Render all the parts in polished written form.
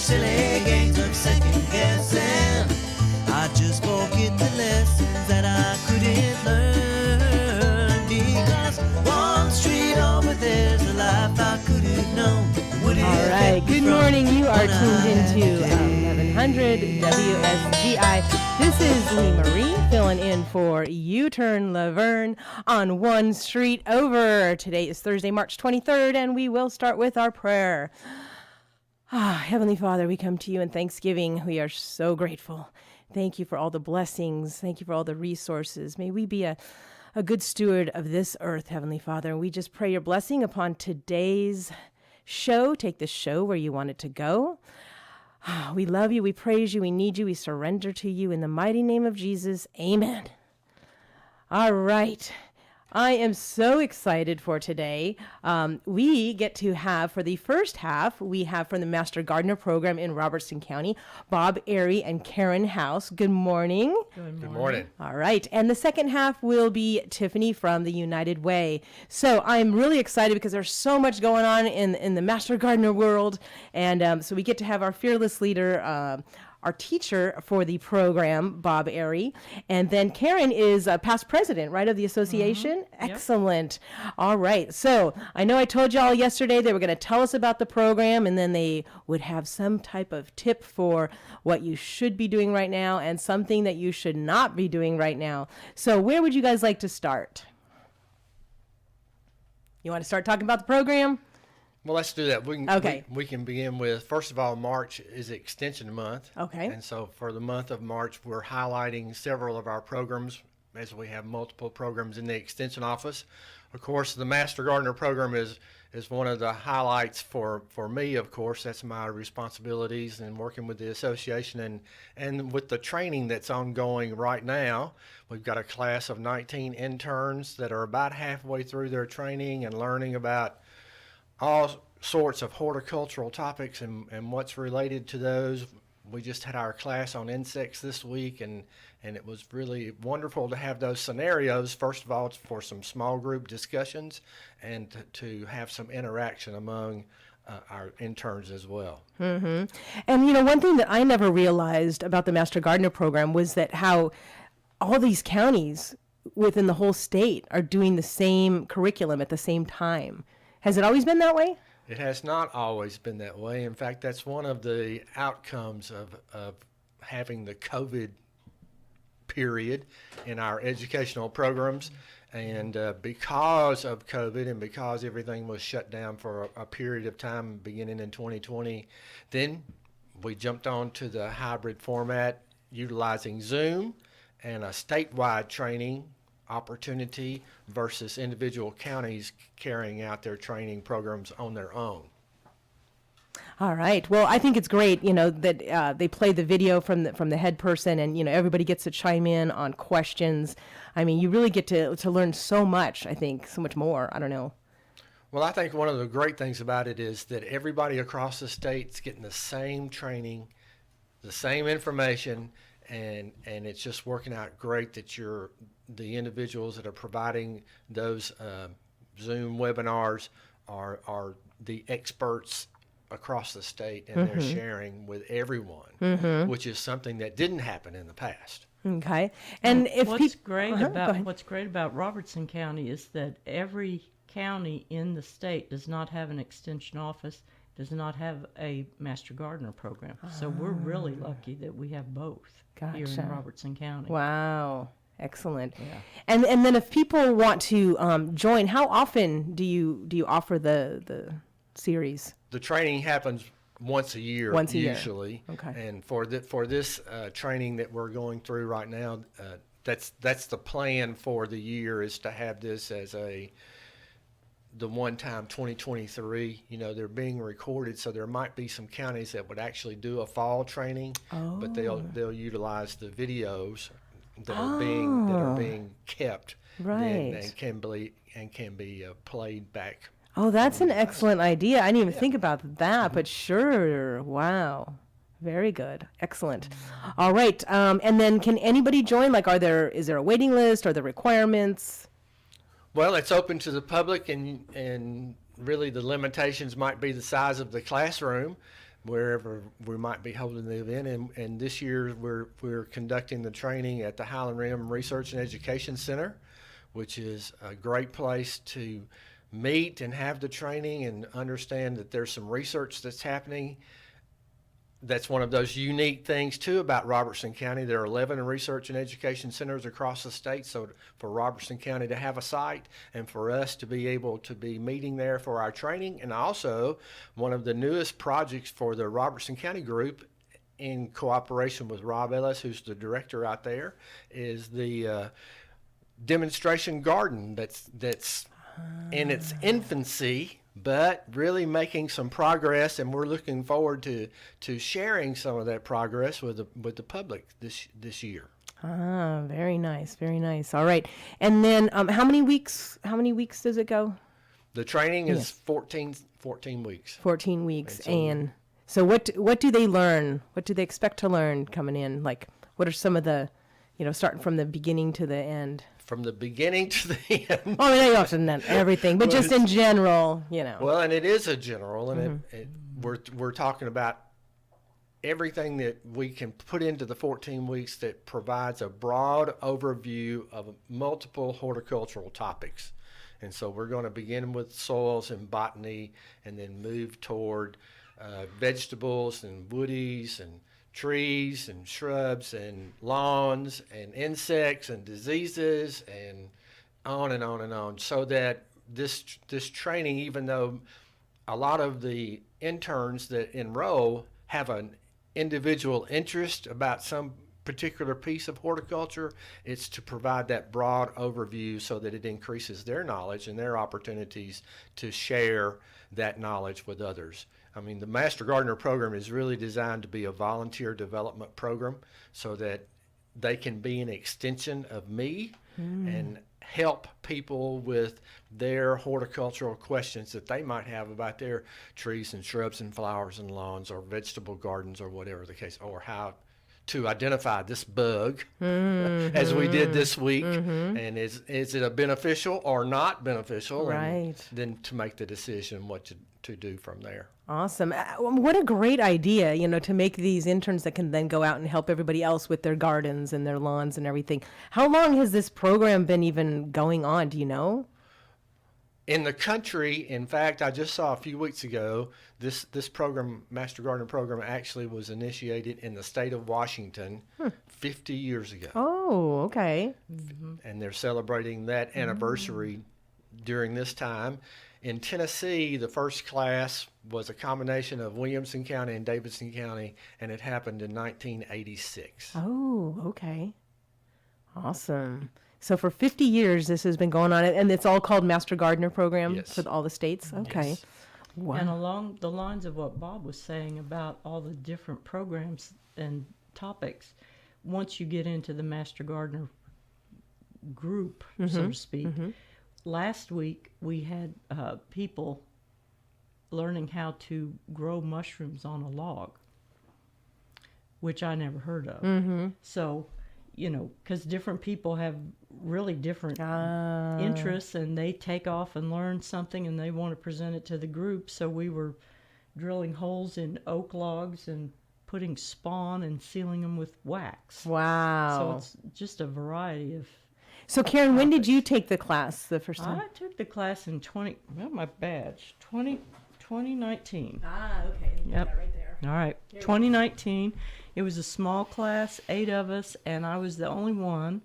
silly games of second guessing. I just forget the lessons that I couldn't learn, because one street over there's a life I could have known. All right, good morning. You are tuned into 1100 WSGI. This is Lee Marie filling in for U-Turn Laverne on One Street Over. Today is Thursday, March 23rd, and we will start with our prayer. Heavenly Father, we come to you in thanksgiving. We are so grateful. Thank you for all the blessings. Thank you for all the resources. May we be a good steward of this earth, Heavenly Father. And we just pray your blessing upon today's show. Take this show where you want it to go. We love you. We praise you. We need you. We surrender to you in the mighty name of Jesus. Amen. All right. I am so excited for today. We get to have, for the first half, we have from the Master Gardener program in Robertson County, Bob Airy and Karen House. Good morning. Good morning. All right. And the second half will be Tiffany from the United Way. So I'm really excited because there's so much going on in the Master Gardener world. And so we get to have our fearless leader, our teacher for the program, Bob Airy. And then Karen is past president, right, of the association? Yep. Excellent. All right. So I know I told y'all yesterday they were going to tell us about the program, and then they would have some type of tip for what you should be doing right now and something that you should not be doing right now. So where would you guys like to start? You want to start talking about the program? Well, let's do that. Okay. We can begin with, first of all, March is Extension Month. Okay. And so for the month of March, we're highlighting several of our programs, as we have multiple programs in the Extension office. Of course, the Master Gardener program is one of the highlights for me, of course. That's my responsibilities in working with the association and with the training that's ongoing right now. We've got a class of 19 interns that are about halfway through their training and learning about all sorts of horticultural topics and what's related to those. We just had our class on insects this week, and it was really wonderful to have those scenarios. First of all, it's for some small group discussions and to have some interaction among our interns as well. Mm-hmm. And, you know, one thing that I never realized about the Master Gardener program was that how all these counties within the whole state are doing the same curriculum at the same time. Has it always been that way? It has not always been that way. In fact, that's one of the outcomes of having the COVID period in our educational programs. And because of COVID and because everything was shut down for a period of time beginning in 2020, then we jumped on to the hybrid format utilizing Zoom and a statewide training opportunity versus individual counties carrying out their training programs on their own. All right. Well, I think it's great, you know, that they play the video from the head person, and, you know, everybody gets to chime in on questions. I mean, you really get to learn so much, I think, so much more. I don't know. Well, I think one of the great things about it is that everybody across the state's getting the same training, the same information, and it's just working out great that the individuals that are providing those Zoom webinars are the experts across the state, and they're sharing with everyone, which is something that didn't happen in the past. Okay. And if what's great about Robertson County is that every county in the state does not have an extension office, does not have a Master Gardener program. So we're really lucky that we have both here in Robertson County. Wow. Excellent. Yeah. And then if people want to join, how often do you offer the series? The training happens once a year usually. Okay. And for this training that we're going through right now, that's the plan for the year, is to have this as the one time 2023. You know, they're being recorded, so there might be some counties that would actually do a fall training, but they'll utilize the videos that are being kept, right, and can be played back. Oh, that's an excellent idea. I didn't even think about that, but sure. Wow. Very good. Excellent. All right. And then can anybody join? Like, is there a waiting list? Are there requirements? Well, it's open to the public, and really the limitations might be the size of the classroom. wherever we might be holding the event. And this year we're conducting the training at the Highland Rim Research and Education Center, which is a great place to meet and have the training and understand that there's some research that's happening. That's one of those unique things too about Robertson County. There are 11 research and education centers across the state. So for Robertson County to have a site and for us to be able to be meeting there for our training, and also one of the newest projects for the Robertson County group in cooperation with Rob Ellis, who's the director out there, is the demonstration garden that's in its infancy, but really making some progress, and we're looking forward to sharing some of that progress with the public this year. Ah, very nice, very nice. All right, and then how many weeks does it go? The training is 14 weeks. 14 weeks, and so what do they learn? What do they expect to learn coming in? Like, what are some of the, starting from the beginning to the end? From the beginning to the end. Oh, I mean, you have to know everything, but just in general, Well, and it is a general, and we're talking about everything that we can put into the 14 weeks that provides a broad overview of multiple horticultural topics. And so we're going to begin with soils and botany, and then move toward vegetables and woodies and trees and shrubs and lawns and insects and diseases and on and on and on, so that this training, even though a lot of the interns that enroll have an individual interest about some particular piece of horticulture, it's to provide that broad overview so that it increases their knowledge and their opportunities to share that knowledge with others. I mean, the Master Gardener program is really designed to be a volunteer development program so that they can be an extension of me and help people with their horticultural questions that they might have about their trees and shrubs and flowers and lawns or vegetable gardens or whatever the case, or how to identify this bug as we did this week, and is it a beneficial or not beneficial, Right. and then to make the decision what to do from there. Awesome. What a great idea, to make these interns that can then go out and help everybody else with their gardens and their lawns and everything. How long has this program been even going on? Do you know? In the country, in fact, I just saw a few weeks ago, this program, Master Gardener program, actually was initiated in the state of Washington 50 years ago. Oh, okay. And they're celebrating that anniversary during this time. In Tennessee, the first class was a combination of Williamson County and Davidson County, and it happened in 1986. Oh, okay. Awesome. So for 50 years, this has been going on, and it's all called Master Gardener Program Yes. for all the states? Okay. Yes. Wow. And along the lines of what Bob was saying about all the different programs and topics, once you get into the Master Gardener group, so to speak, last week we had people learning how to grow mushrooms on a log, which I never heard of. So, because different people have really different interests, and they take off and learn something and they want to present it to the group. So we were drilling holes in oak logs and putting spawn and sealing them with wax. Wow. So it's just a variety of. So Karen, when did you take the class the first time? I took the class in 2019. Ah, okay. Yep. Right there. All right, 2019. It was a small class, 8 of us, and I was the only one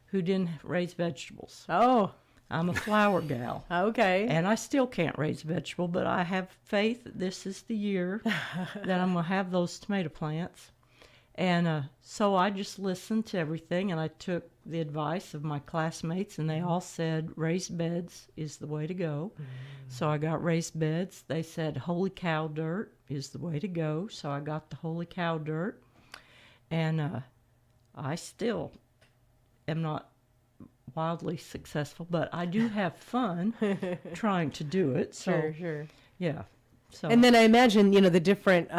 who didn't raise vegetables. Oh, I'm a flower gal, okay. and I still can't raise vegetable, but I have faith that this is the year that I'm going to have those tomato plants. And so I just listened to everything, and I took the advice of my classmates, and they all said raised beds is the way to go. So I got raised beds. They said holy cow dirt is the way to go. So I got the holy cow dirt, and I still am not wildly successful, but I do have fun trying to do it. So, Sure. yeah. So And then I imagine, the different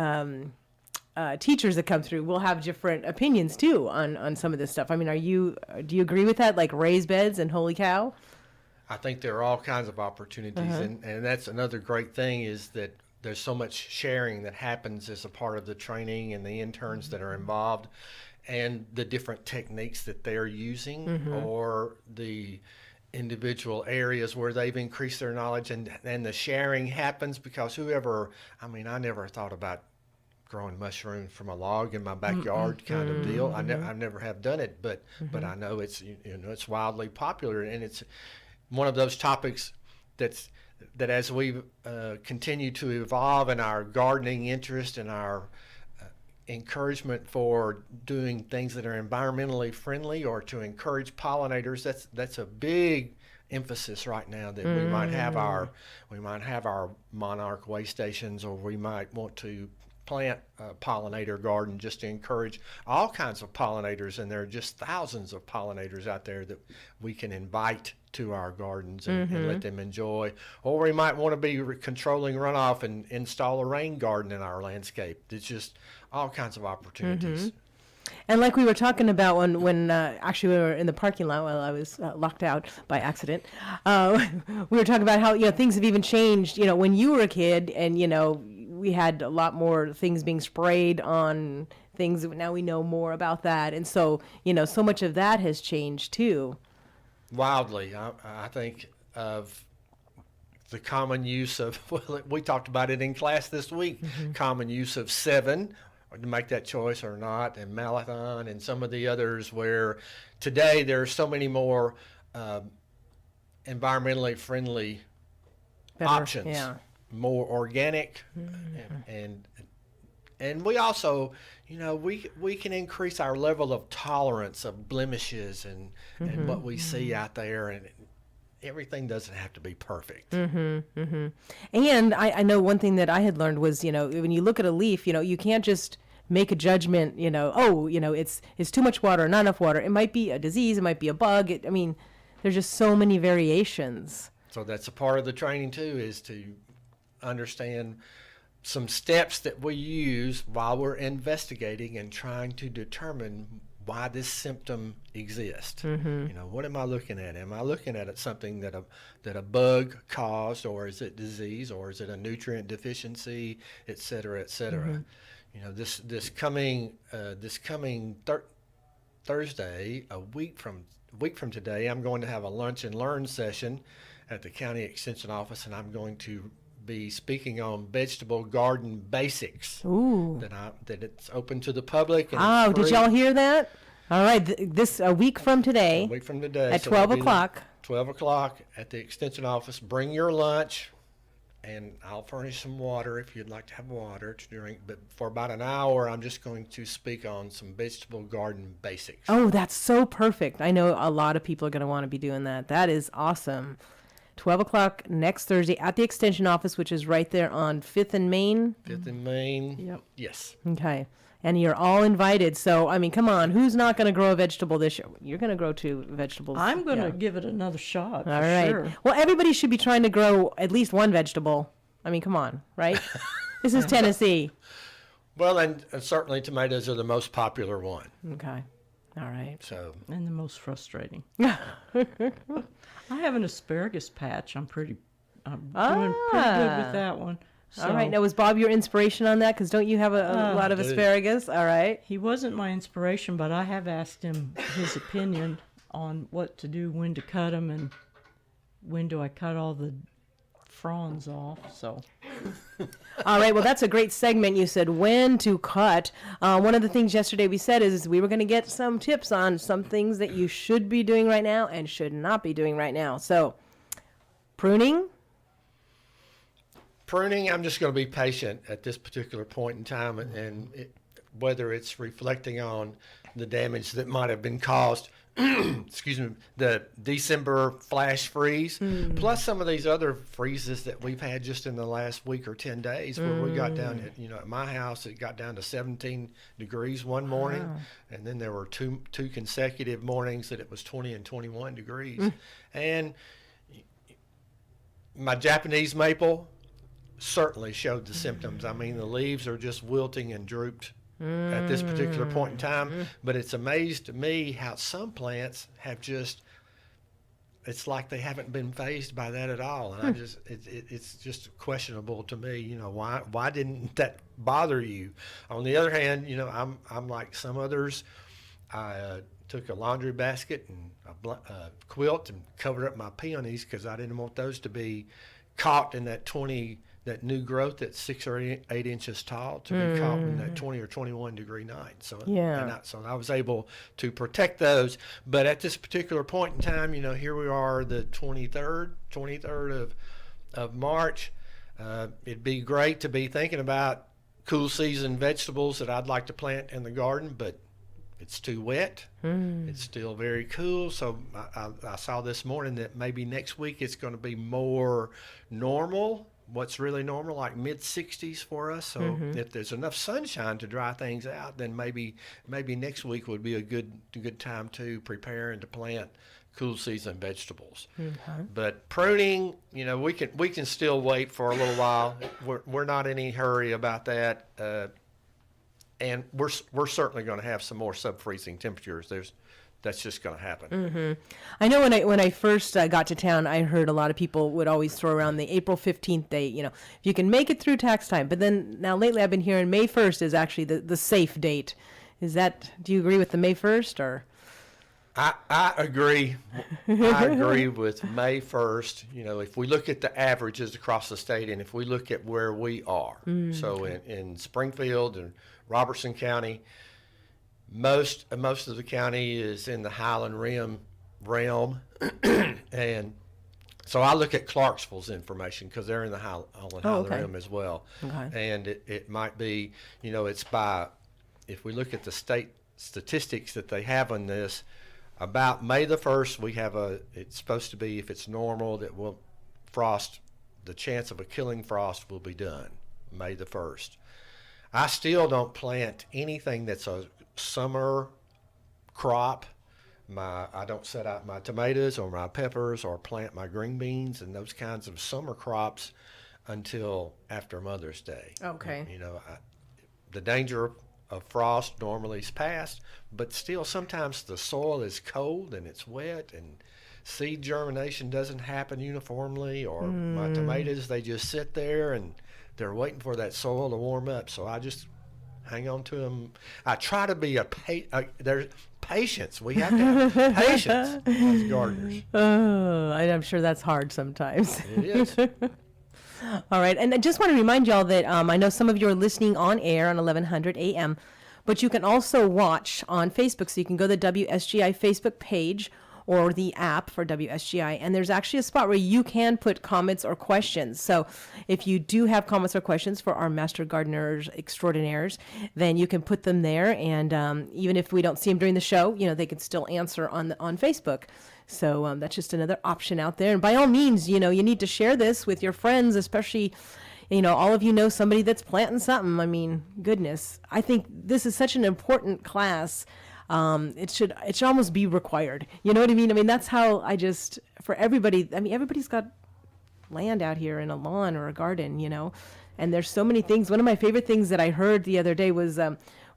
teachers that come through will have different opinions too on some of this stuff. I mean, do you agree with that? Like raised beds and holy cow? I think there are all kinds of opportunities, and that's another great thing is that there's so much sharing that happens as a part of the training and the interns that are involved, and the different techniques that they're using, or the individual areas where they've increased their knowledge, and the sharing happens because I never thought about growing mushrooms from a log in my backyard kind of deal. I never have done it, but I know it's it's wildly popular, and it's one of those topics that as we continue to evolve in our gardening interest and our encouragement for doing things that are environmentally friendly, or to encourage pollinators, that's a big emphasis right now, that we might have our monarch way stations, or we might want to plant a pollinator garden just to encourage all kinds of pollinators, and there are just thousands of pollinators out there that we can invite to our gardens and let them enjoy. Or we might want to be controlling runoff and install a rain garden in our landscape. It's just all kinds of opportunities. And like we were talking about when actually we were in the parking lot while I was locked out by accident, we were talking about how things have even changed. When you were a kid, and we had a lot more things being sprayed on things. Now we know more about that, and so so much of that has changed too. Wildly, I think of the common use of, we talked about it in class this week, common use of 7, or to make that choice or not, and Malathion, and some of the others, where today there are so many more environmentally friendly options, more organic, and we also, we can increase our level of tolerance of blemishes and what we see out there, and everything doesn't have to be perfect. And I know one thing that I had learned was, when you look at a leaf, you can't just make a judgment, it's too much water, not enough water. It might be a disease, it might be a bug. There's just so many variations. So that's a part of the training too, is to understand some steps that we use while we're investigating and trying to determine why this symptom exists. What am I looking at? Am I looking at it something that a bug caused, or is it disease, or is it a nutrient deficiency, et cetera, et cetera? This coming Thursday, a week from today, I'm going to have a lunch and learn session at the county extension office, and I'm going to be speaking on vegetable garden basics. Ooh. That it's open to the public. And did y'all hear that? All right, this a week from today. A week from today. At 12 o'clock. 12 o'clock at the extension office. Bring your lunch, and I'll furnish some water if you'd like to have water to drink. But for about an hour, I'm just going to speak on some vegetable garden basics. Oh, that's so perfect. I know a lot of people are going to want to be doing that. That is awesome. 12 o'clock next Thursday at the extension office, which is right there on 5th and Main. 5th and Main. Yep. Yes. Okay. And you're all invited. So, come on. Who's not going to grow a vegetable this year? You're going to grow 2 vegetables. I'm going to give it another shot. All right. Sure. Well, everybody should be trying to grow at least 1 vegetable. Come on, right? This is Tennessee. Well, and certainly tomatoes are the most popular one. Okay. All right. So. And the most frustrating. I have an asparagus patch. I'm doing pretty good with that one. So, all right. Now, was Bob your inspiration on that? Because don't you have a lot of asparagus? All right. He wasn't my inspiration, but I have asked him his opinion on what to do, when to cut them, and when do I cut all the fronds off. So. All right. Well, that's a great segment. You said when to cut. One of the things yesterday we said is we were going to get some tips on some things that you should be doing right now and should not be doing right now. So, pruning. I'm just going to be patient at this particular point in time, and whether it's reflecting on the damage that might have been caused, excuse me, the December flash freeze, plus some of these other freezes that we've had just in the last week or 10 days, where we got down at my house, it got down to 17 degrees one morning, and then there were two consecutive mornings that it was 20 and 21 degrees. And my Japanese maple certainly showed the symptoms. The leaves are just wilting and drooped at this particular point in time. But it's amazed me how some plants have just it's like they haven't been fazed by that at all, and I just it's just questionable to me. Why didn't that bother you? On the other hand, I'm like some others. I took a laundry basket and a quilt and covered up my peonies because I didn't want those to be caught in that new growth that's 6 or 8 inches tall to be caught in that 20 or 21 degree night. So so I was able to protect those. But at this particular point in time, here we are, the 23rd of March. It'd be great to be thinking about cool season vegetables that I'd like to plant in the garden, but it's too wet. It's still very cool. So I saw this morning that maybe next week it's going to be more normal. What's really normal, like mid-60s for us. So if there's enough sunshine to dry things out, then maybe next week would be a good time to prepare and to plant cool season vegetables. But pruning, we can still wait for a little while. We're not in any hurry about that. And we're certainly going to have some more sub-freezing temperatures. That's just going to happen. I know when I first got to town, I heard a lot of people would always throw around the April 15th date. If you can make it through tax time. But then now lately I've been hearing May 1st is actually the safe date. Do you agree with the May 1st or? I agree. I agree with May 1st. If we look at the averages across the state and if we look at where we are, so in Springfield and Robertson County, most of the county is in the Highland Rim realm, and so I look at Clarksville's information because they're in the Highland Rim as well. And it might be, it's by, if we look at the state statistics that they have on this, about May the 1st, it's supposed to be, if it's normal, that the chance of a killing frost will be done, May the 1st. I still don't plant anything that's a summer crop. I don't set out my tomatoes or my peppers or plant my green beans and those kinds of summer crops until after Mother's Day. Okay. The danger of frost normally is past, but still sometimes the soil is cold and it's wet and seed germination doesn't happen uniformly, or my tomatoes, they just sit there and they're waiting for that soil to warm up. So I just hang on to them. I try to be there's patience. We have to have patience as gardeners. Oh, I'm sure that's hard sometimes. It is. All right, and I just want to remind y'all that I know some of you are listening on air on 1100 a.m., but you can also watch on Facebook. So you can go to the WSGI Facebook page or the app for WSGI, and there's actually a spot where you can put comments or questions. So if you do have comments or questions for our Master Gardeners Extraordinaires, then you can put them there, and even if we don't see them during the show, they can still answer on Facebook. So that's just another option out there. And by all means, you need to share this with your friends, especially, all of you know somebody that's planting something. I mean, goodness, I think this is such an important class. It should almost be required. You know what I mean? I mean, that's how for everybody, everybody's got land out here in a lawn or a garden, and there's so many things. One of my favorite things that I heard the other day was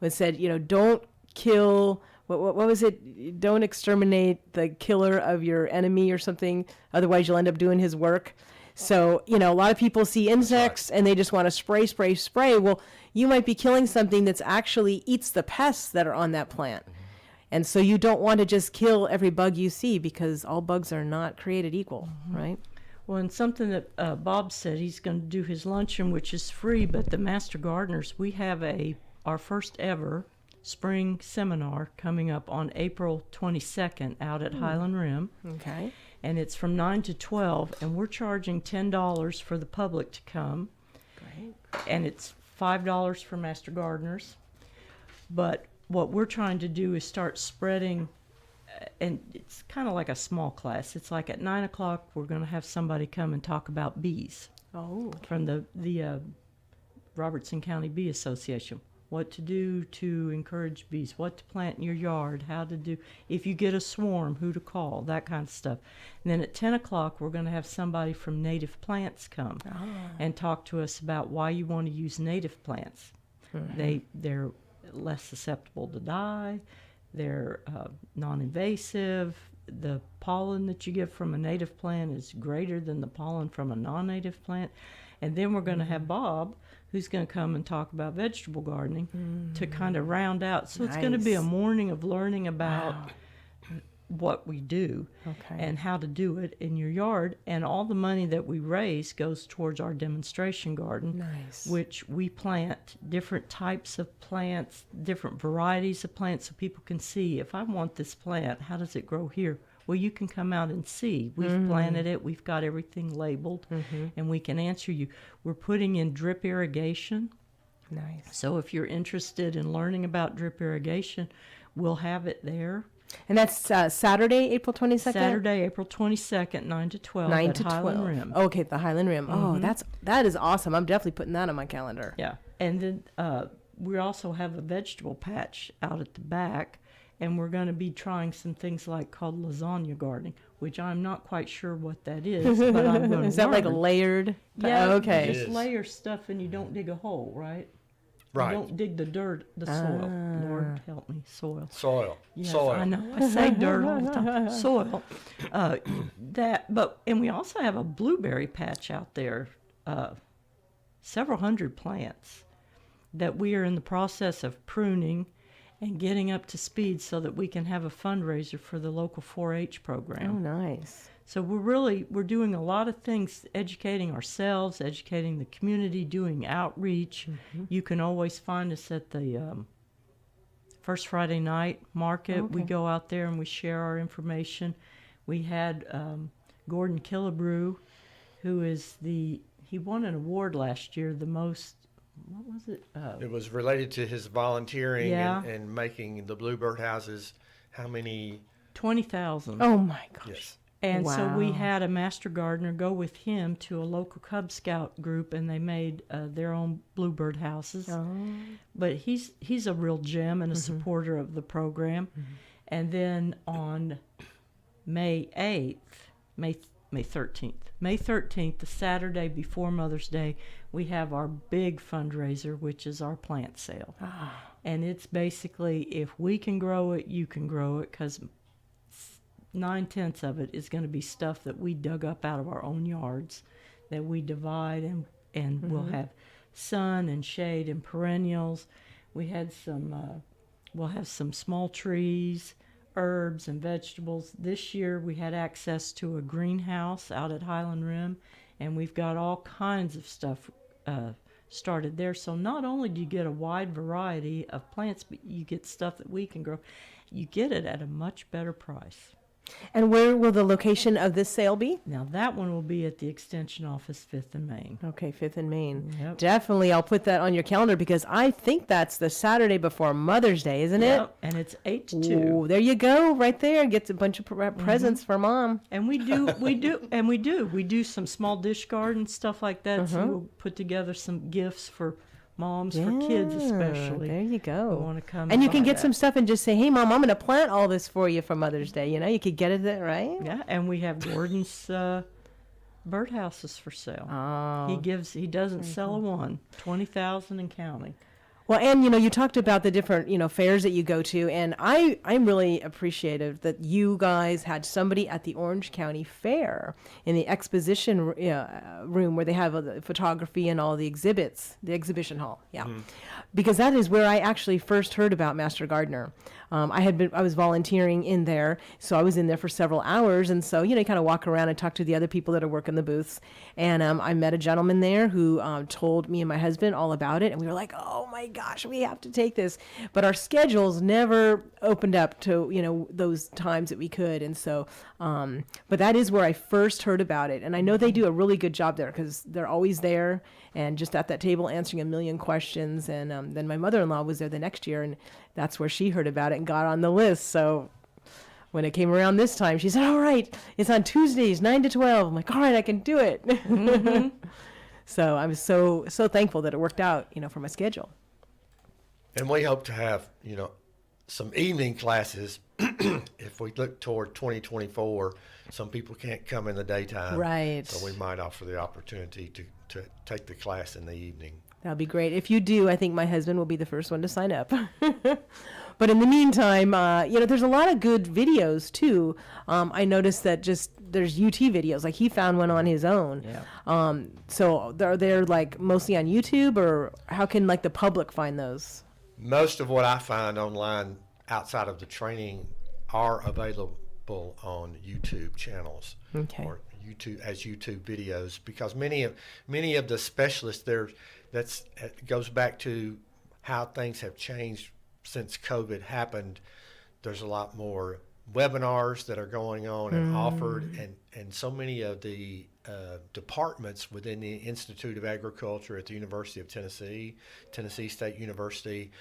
said, don't kill, what was it? Don't exterminate the killer of your enemy or something. Otherwise you'll end up doing his work. So, a lot of people see insects and they just want to spray. Well, you might be killing something that's actually eats the pests that are on that plant. And so you don't want to just kill every bug you see, because all bugs are not created equal, right? Well, and something that Bob said, he's going to do his luncheon, which is free, but the Master Gardeners, we have our first ever spring seminar coming up on April 22nd out at Highland Rim. Okay. And it's from 9 to 12, and we're charging $10 for the public to come. Great. And it's $5 for Master Gardeners. But what we're trying to do is start spreading, and it's kind of like a small class. It's like at 9 o'clock, we're going to have somebody come and talk about bees. Oh. From the Robertson County Bee Association. What to do to encourage bees, what to plant in your yard, how to do, if you get a swarm, who to call, that kind of stuff. And then at 10 o'clock, we're going to have somebody from Native Plants come and talk to us about why you want to use native plants. They're less susceptible to die, they're non-invasive, the pollen that you get from a native plant is greater than the pollen from a non-native plant. And then we're going to have Bob, who's going to come and talk about vegetable gardening to kind of round out. So it's going to be a Nice. morning of learning about what we do Okay. and how to do it in your yard. And all the money that we raise goes towards our demonstration garden, Nice. which we plant different types of plants, different varieties of plants, so people can see, if I want this plant, how does it grow here? Well, you can come out and see. We've planted it. We've got everything labeled, and we can answer you. We're putting in drip irrigation. Nice. So if you're interested in learning about drip irrigation, we'll have it there. And that's Saturday, April 22nd? Saturday, April 22nd, 9 to 12 9 at to 12. Highland Rim. Okay, the Highland Rim. Oh, that is awesome. I'm definitely putting that on my calendar. Yeah. And then we also have a vegetable patch out at the back, and we're going to be trying some things like called lasagna gardening, which I'm not quite sure what that is, but I'm going to Is that like learn. layered? Yeah, Okay. you It just is. layer stuff and you don't dig a hole, right? Right. You don't dig the dirt, the soil. Lord help me, soil. Soil. Yes, Soil. I know. I say dirt all the time. Soil. And we also have a blueberry patch out there, several hundred plants that we are in the process of pruning and getting up to speed so that we can have a fundraiser for the local 4-H Oh, program. nice. So we're doing a lot of things, educating ourselves, educating the community, doing outreach. You can always find us at the First Friday Night Market. We Okay. go out there and we share our information. We had Gordon Killebrew, who is he won an award last year, the most, what was it? It was related to his volunteering Yeah. and making the bluebird houses. How many? 20,000. Oh, my gosh. Yes. And so we Wow. had a master gardener go with him to a local Cub Scout group, and they made their own bluebird houses. Oh. But he's a real gem and a supporter of the program. And then on May 13th, the Saturday before Mother's Day, we have our big fundraiser, which is our plant sale. And it's basically, if we can grow it, you can grow it, because 9/10 of it is going to be stuff that we dug up out of our own yards that we divide, and we'll have sun and shade and perennials. We had we'll have some small trees, herbs and vegetables. This year we had access to a greenhouse out at Highland Rim, and we've got all kinds of stuff started there. So not only do you get a wide variety of plants, but you get stuff that we can grow. You get it at a much better price. And where will the location of this sale be? Now that one will be at the Extension Office, 5th and Main. Okay, 5th and Main. Yep. Definitely, I'll put that on your calendar because I think that's the Saturday before Mother's Day, isn't it? Yep, and it's 8 to 2. Ooh, there you go, right there. Gets a bunch of presents for Mom. And we do some small dish garden stuff like that. So we'll put together some gifts for moms, for kids especially. There you go. who want to come And you can buy get that. some stuff and just say, "Hey, Mom, I'm going to plant all this for you for Mother's Day." You know, you could get it there, right? Yeah, and we have Gordon's birdhouses for sale. Oh. He doesn't sell a one, 20,000 and counting. Well, and you talked about the different fairs that you go to, and I'm really appreciative that you guys had somebody at the Orange County Fair in the exposition room where they have the photography and all the exhibits, the exhibition hall. Yeah, because that is where I actually first heard about Master Gardener. I was volunteering in there, so I was in there for several hours, and so you kind of walk around and talk to the other people that are working the booths, and I met a gentleman there who told me and my husband all about it, and we were like, "Oh my gosh, we have to take this," but our schedules never opened up to those times that we could, and so but that is where I first heard about it, and I know they do a really good job there because they're always there and just at that table answering a million questions, and then my mother-in-law was there the next year, and that's where she heard about it and got on the list. So when it came around this time, she said, "All right, it's on Tuesdays, 9 to 12. I'm like, "All right, I can do it." So I'm so thankful that it worked out, for my schedule. And we hope to have, some evening classes. If we look toward 2024, some people can't come in the daytime. Right. So we might offer the opportunity to take the class in the evening. That'll be great. If you do, I think my husband will be the first one to sign up. But in the meantime, there's a lot of good videos too. I noticed that just there's UT videos. Like he found one on his own. Yeah. So they're like mostly on YouTube, or how can like the public find those? Most of what I find online outside of the training are available on YouTube channels. Okay. Or YouTube videos, because many of the specialists there, it goes back to how things have changed since COVID happened. There's a lot more webinars that are going on and offered, and so many of the departments within the Institute of Agriculture at the University of Tennessee State University,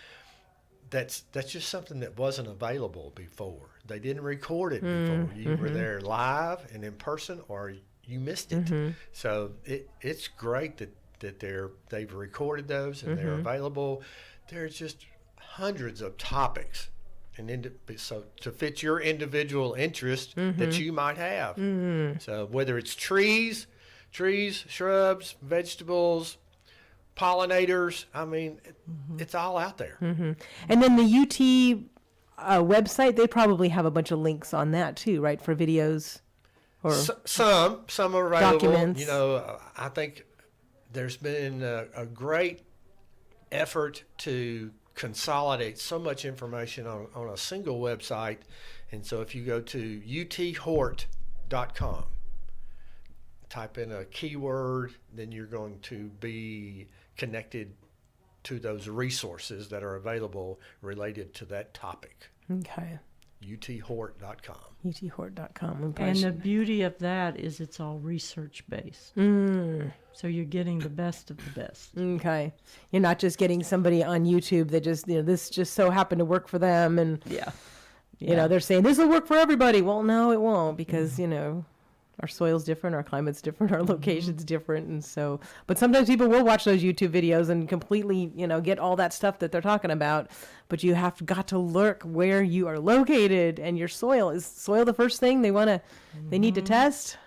that's just something that wasn't available before. They didn't record it before. You were there live and in person, or you missed it. So it's great that they've recorded those and they're available. There's just hundreds of topics, and so to fit your individual interest that you might have. So whether it's trees, shrubs, vegetables, pollinators, I mean, it's all out there. And then the UT website, they probably have a bunch of links on that too, right, for videos? Or some are available. documents. I think there's been a great effort to consolidate so much information on a single website. And so if you go to uthort.com, type in a keyword, then you're going to be connected to those resources that are available related to that topic. Okay. uthort.com. uthort.com. And the beauty of that is it's all research-based. So you're getting the best of the best. Okay. You're not just getting somebody on YouTube that just, this just so happened to work for them. And, they're saying this will work for everybody. Well, no, it won't, because, our soil's different, our climate's different, our location's different. And so, but sometimes people will watch those YouTube videos and completely, get all that stuff that they're talking about. But you have got to look where you are located, and your soil. Is soil the first thing they need to test?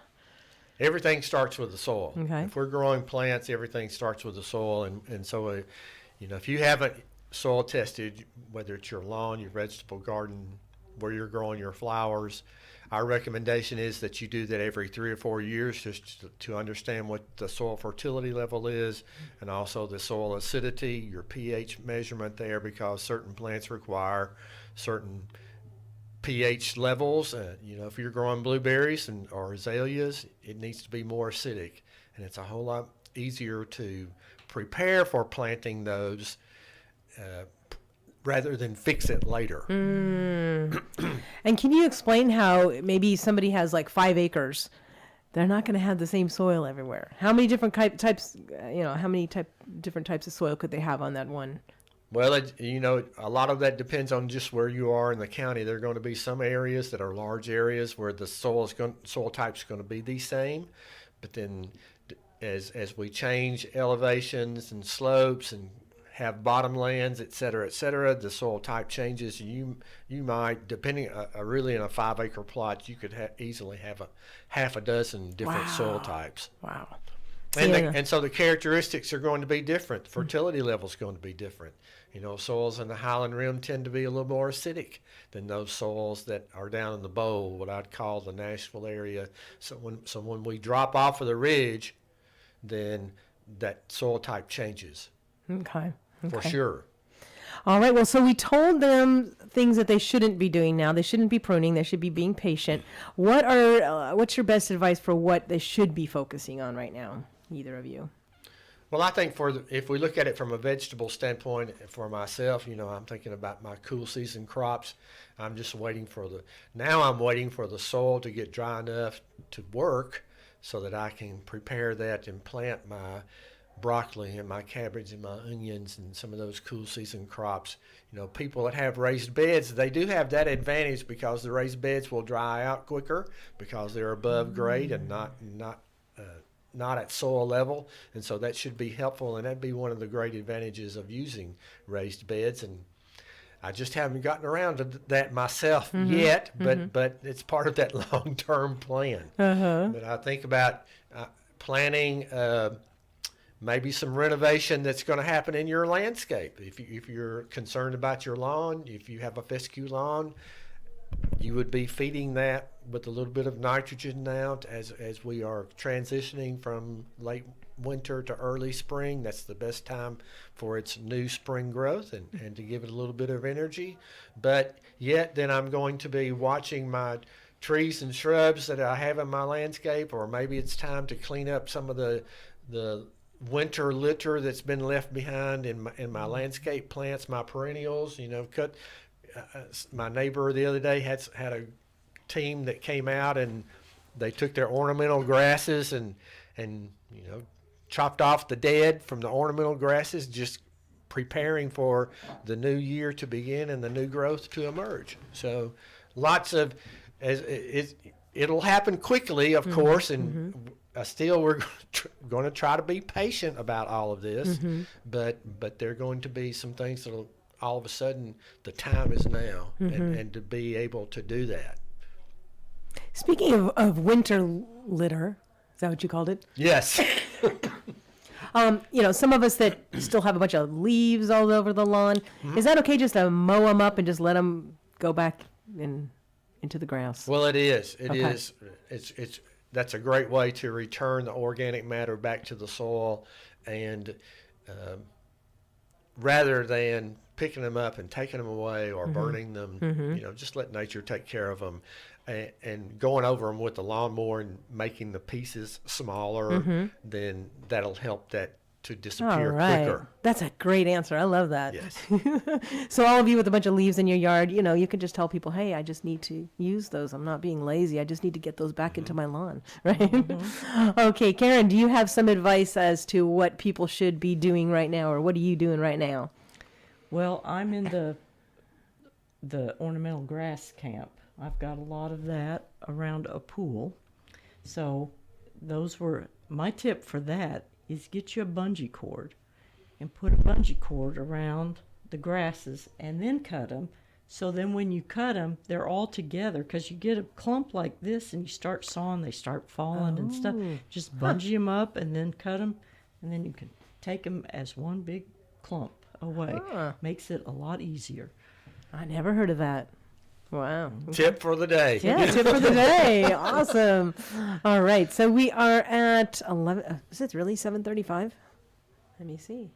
Everything starts with the soil. Okay. If we're growing plants, everything starts with the soil. And so, if you haven't soil tested, whether it's your lawn, your vegetable garden, where you're growing your flowers, our recommendation is that you do that every 3 or 4 years, just to understand what the soil fertility level is, and also the soil acidity, your pH measurement there, because certain plants require certain pH levels. If you're growing blueberries or azaleas, it needs to be more acidic, and it's a whole lot easier to prepare for planting those rather than fix it later. And can you explain how maybe somebody has like 5 acres? They're not going to have the same soil everywhere. How many different types, different types of soil could they have on that one? Well, a lot of that depends on just where you are in the county. There are going to be some areas that are large areas where the soil type is going to be the same, but then as we change elevations and slopes and have bottomlands, et cetera, the soil type changes. You might, depending really in a 5 acre plot, you could easily have half a dozen different soil types. Wow. And so the characteristics are going to be different. The fertility level is going to be different. Soils in the Highland Rim tend to be a little more acidic than those soils that are down in the bowl, what I'd call the Nashville area. So when we drop off of the ridge, then that soil type changes. Okay. For sure. All right. Well, so we told them things that they shouldn't be doing now. They shouldn't be pruning. They should be being patient. What's your best advice for what they should be focusing on right now, either of you? Well, I think if we look at it from a vegetable standpoint, for myself, I'm thinking about my cool season crops. I'm waiting for the soil to get dry enough to work so that I can prepare that and plant my broccoli and my cabbage and my onions and some of those cool season crops. People that have raised beds, they do have that advantage because the raised beds will dry out quicker because they're above grade and not at soil level, and so that should be helpful, and that'd be one of the great advantages of using raised beds. And I just haven't gotten around to that myself yet, but it's part of that long-term plan. But I think about planting maybe some renovation that's going to happen in your landscape. If you're concerned about your lawn, if you have a fescue lawn, you would be feeding that with a little bit of nitrogen now as we are transitioning from late winter to early spring. That's the best time for its new spring growth and to give it a little bit of energy. But yet then I'm going to be watching my trees and shrubs that I have in my landscape, or maybe it's time to clean up some of the winter litter that's been left behind in my landscape plants, my perennials. Cut. My neighbor the other day had a team that came out and they took their ornamental grasses and chopped off the dead from the ornamental grasses, just preparing for the new year to begin and the new growth to emerge. So lots of it'll happen quickly, of course, and still we're going to try to be patient about all of this, but there are going to be some things that'll all of a sudden the time is now, and to be able to do that. Speaking of winter litter, is that what you called it? Yes. Some of us that still have a bunch of leaves all over the lawn, is that okay just to mow them up and just let them go back into the grass? Well, it is. It Okay. is. It's that's a great way to return the organic matter back to the soil, and rather than picking them up and taking them away or burning them, just let nature take care of them, and going over them with the lawnmower and making the pieces smaller, then that'll help that to disappear quicker. That's a great answer. I love that. Yes. So all of you with a bunch of leaves in your yard, you can just tell people, hey, I just need to use those. I'm not being lazy. I just need to get those back into my lawn, right? Okay, Karen, do you have some advice as to what people should be doing right now, or what are you doing right now? Well, I'm in the ornamental grass camp. I've got a lot of that around a pool. So those were my tip for that is get you a bungee cord and put a bungee cord around the grasses and then cut them. So then when you cut them, they're all together, because you get a clump like this and you start sawing, they start falling and stuff. Just bungee them up and then cut them, and then you can take them as one big clump away. Makes it a lot easier. I never heard of that. Wow. Tip for the day. Yeah, tip for the day. Awesome. All right. So we are at 11. Is it really 7:35? Let me see.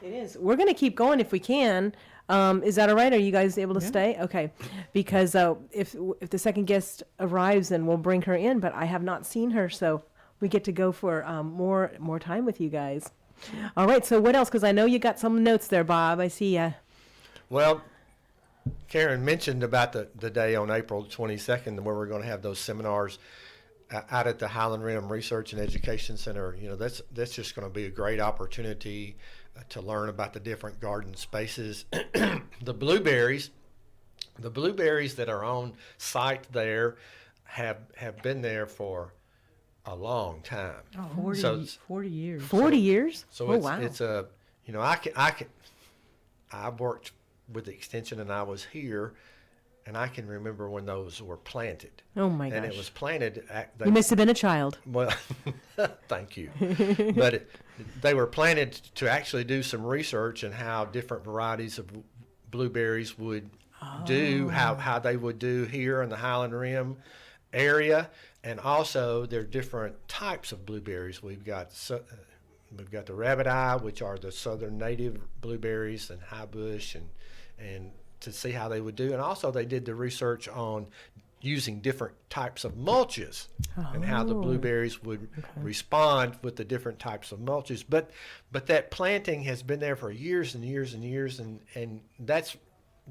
It is. We're going to keep going if we can. Is that all right? Are you guys able to stay? Okay. Because if the second guest arrives, then we'll bring her in. But I have not seen her, so we get to go for more time with you guys. All right. So what else? Because I know you got some notes there, Bob. I see ya. Well, Karen mentioned about the day on April 22nd where we're going to have those seminars out at the Highland Rim Research and Education Center. That's just going to be a great opportunity to learn about the different garden spaces. The blueberries that are on site there have been there for a long time. 40 years. 40 years? So oh, wow. it's I've worked with the extension and I was here, and I can remember when those were planted. Oh my gosh. And it was planted. You must have been a child. Well, thank you. But they were planted to actually do some research on how different varieties of blueberries would do, how they would do here in the Highland Rim area, and also there are different types of blueberries. We've got the rabbit eye, which are the southern native blueberries, and high bush, and to see how they would do. And also they did the research on using different types of mulches and how the blueberries would respond with the different types of mulches. But that planting has been there for years and years and years, and that's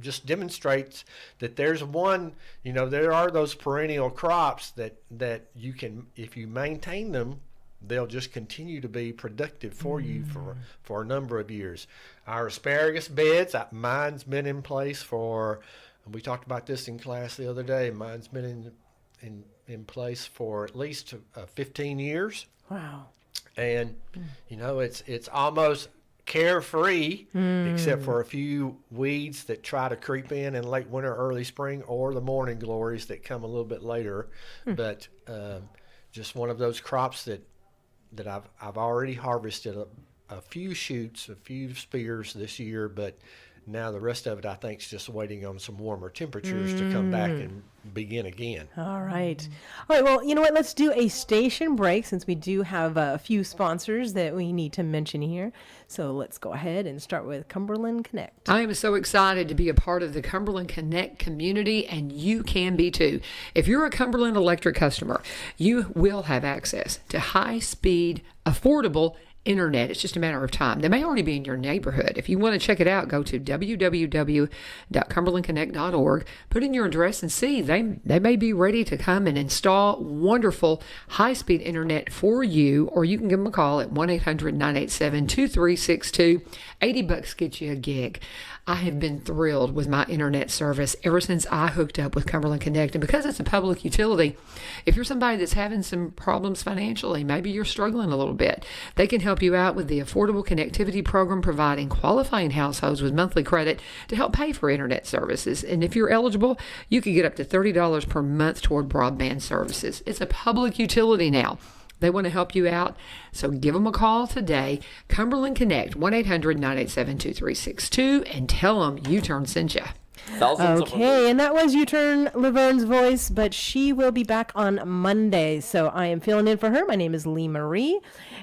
just demonstrates that there's there are those perennial crops that you can, if you maintain them, they'll just continue to be productive for you for a number of years. Our asparagus beds, mine's been in place for, we talked about this in class the other day, mine's been in place for at least 15 years. Wow. And, it's almost carefree, except for a few weeds that try to creep in late winter, early spring, or the morning glories that come a little bit later. But just one of those crops that I've already harvested a few shoots, a few spears this year, but now the rest of it I think is just waiting on some warmer temperatures to come back and begin again. All right. All right. Well, you know what? Let's do a station break since we do have a few sponsors that we need to mention here. So let's go ahead and start with Cumberland Connect. I am so excited to be a part of the Cumberland Connect community, and you can be too. If you're a Cumberland Electric customer, you will have access to high-speed, affordable internet. It's just a matter of time. They may already be in your neighborhood. If you want to check it out, go to www.cumberlandconnect.org, put in your address and see. They may be ready to come and install wonderful high-speed internet for you, or you can give them a call at 1-800-987-2362. $80 gets you a gig. I have been thrilled with my internet service ever since I hooked up with Cumberland Connect. And because it's a public utility, if you're somebody that's having some problems financially, maybe you're struggling a little bit, they can help you out with the Affordable Connectivity Program, providing qualifying households with monthly credit to help pay for internet services. And if you're eligible, you could get up to $30 per month toward broadband services. It's a public utility now. They want to help you out, so give them a call today. Cumberland Connect, 1-800-987-2362, and tell them U-Turn sent you. Okay, and that was U-Turn Laverne's voice, but she will be back on Monday, so I am filling in for her. My name is Lee Marie,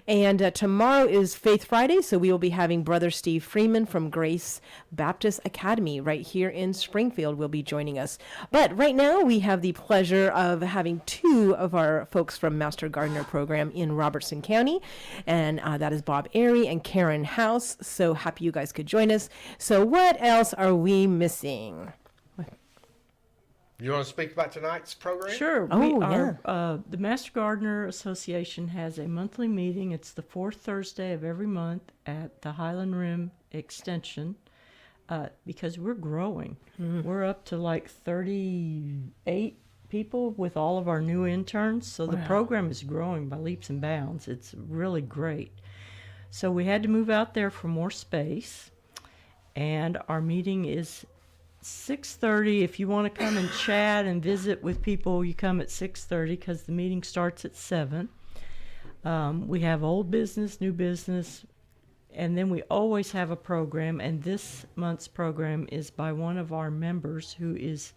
and tomorrow is Faith Friday, so we will be having Brother Steve Freeman from Grace Baptist Academy right here in Springfield will be joining us. But right now we have the pleasure of having two of our folks from Master Gardener program in Robertson County, and that is Bob Airy and Karen House. So happy you guys could join us. So what else are we missing? You want to speak about tonight's program? Sure. Oh, The Master Gardener Association has a monthly meeting. It's the fourth Thursday of every month at the Highland Rim Extension, because we're growing. We're up to like 38 people with all of our new interns. So the program is growing by leaps and bounds. It's really great. So we had to move out there for more space, and our meeting is 6:30. If you want to come and chat and visit with people, you come at 6:30 because the meeting starts at 7. We have old business, new business, and then we always have a program, and this month's program is by one of our members who is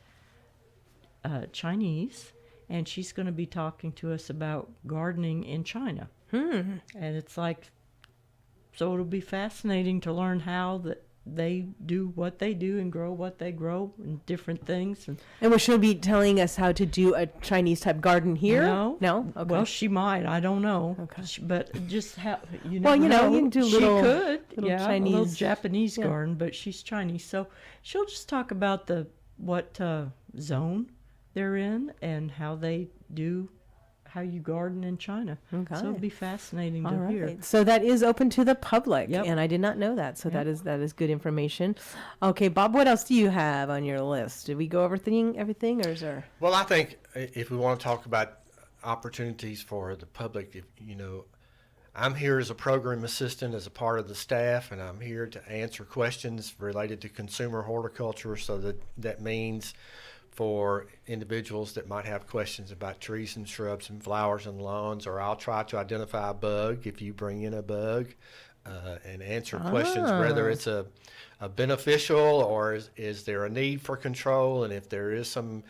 Chinese, and she's going to be talking to us about gardening in China. And it's like, so it'll be fascinating to learn how that they do what they do and grow what they grow and different things. And will she be telling us how to do a Chinese type garden here? No. Okay. Well, she might. I don't know. Okay. But just how you Well, you know, know, you can do she little- could, little yeah, a Chinese- little Japanese yeah. garden, but she's Chinese, so she'll just talk about what zone they're in and how they do. How you garden in China. Okay. So it'll be fascinating All to right. hear. So that is open to the public, Yep. and I did not know that. So Yep. that is good information. Okay, Bob, what else do you have on your list? Did we go over everything, or is there? Well, I think if we want to talk about opportunities for the public, I'm here as a program assistant, as a part of the staff, and I'm here to answer questions related to consumer horticulture. So that means for individuals that might have questions about trees and shrubs and flowers and lawns, or I'll try to identify a bug if you bring in a bug, and answer questions whether it's a beneficial or is there a need for control, and if there is some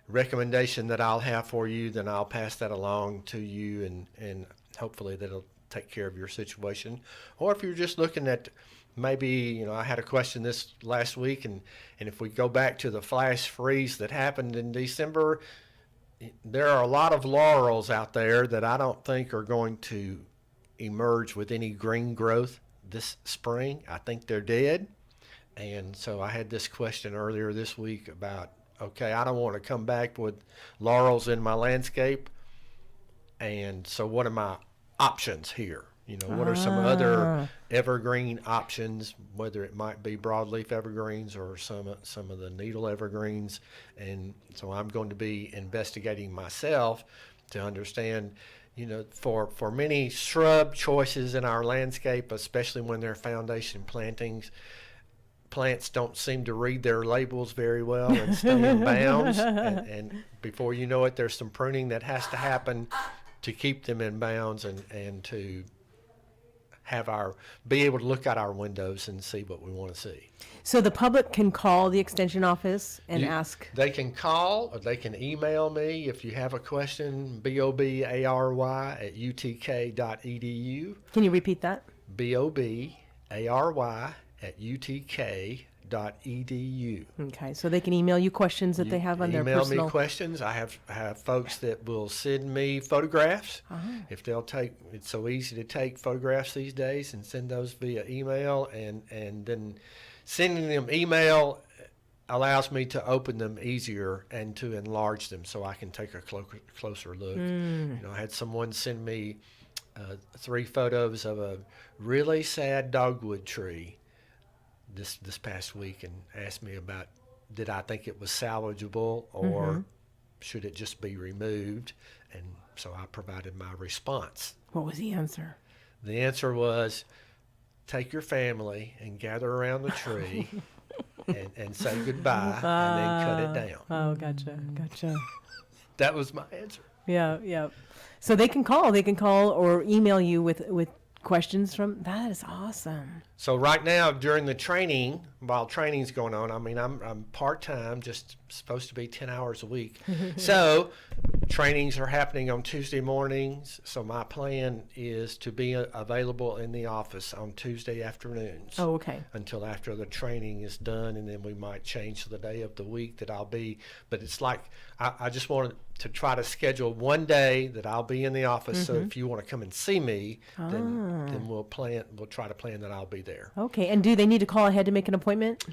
recommendation that I'll have for you, then I'll pass that along to you, and hopefully that'll take care of your situation. Or if you're just looking at maybe, I had a question this last week, and if we go back to the flash freeze that happened in December, there are a lot of laurels out there that I don't think are going to emerge with any green growth this spring. I think they're dead. And so I had this question earlier this week about, okay, I don't want to come back with laurels in my landscape. And so what are my options here? What are some other evergreen options, whether it might be broadleaf evergreens or some of the needle evergreens. And so I'm going to be investigating myself to understand, for many shrub choices in our landscape, especially when they're foundation plantings, plants don't seem to read their labels very well and stay in bounds. And before you know it, there's some pruning that has to happen to keep them in bounds and to be able to look out our windows and see what we want to see. So the public can call the extension office and ask. They can call or they can email me if you have a question, bobary@utk.edu. Can you repeat that? bobary@utk.edu. Okay, so they can email you questions that they have on their personal. Email me questions. I have folks that will send me photographs. If they'll take, it's so easy to take photographs these days and send those via email, and then sending them email allows me to open them easier and to enlarge them so I can take a closer look. You know, I had someone send me 3 photos of a really sad dogwood tree this past week and asked me about, did I think it was salvageable or should it just be removed? And so I provided my response. What was the answer? The answer was, take your family and gather around the tree and say goodbye and then cut it down. Oh, gotcha. That was my answer. Yeah. So they can call or email you with questions from. That is awesome. So right now during the training, while training's going on, I mean, I'm part-time, just supposed to be 10 hours a week. So trainings are happening on Tuesday mornings. So my plan is to be available in the office on Tuesday afternoons. Oh, okay. Until after the training is done, and then we might change the day of the week that I'll be. But it's like I just wanted to try to schedule one day that I'll be in the office. So if you want to come and see me, then we'll try to plan that I'll be there. Okay, and do they need to call ahead to make an appointment?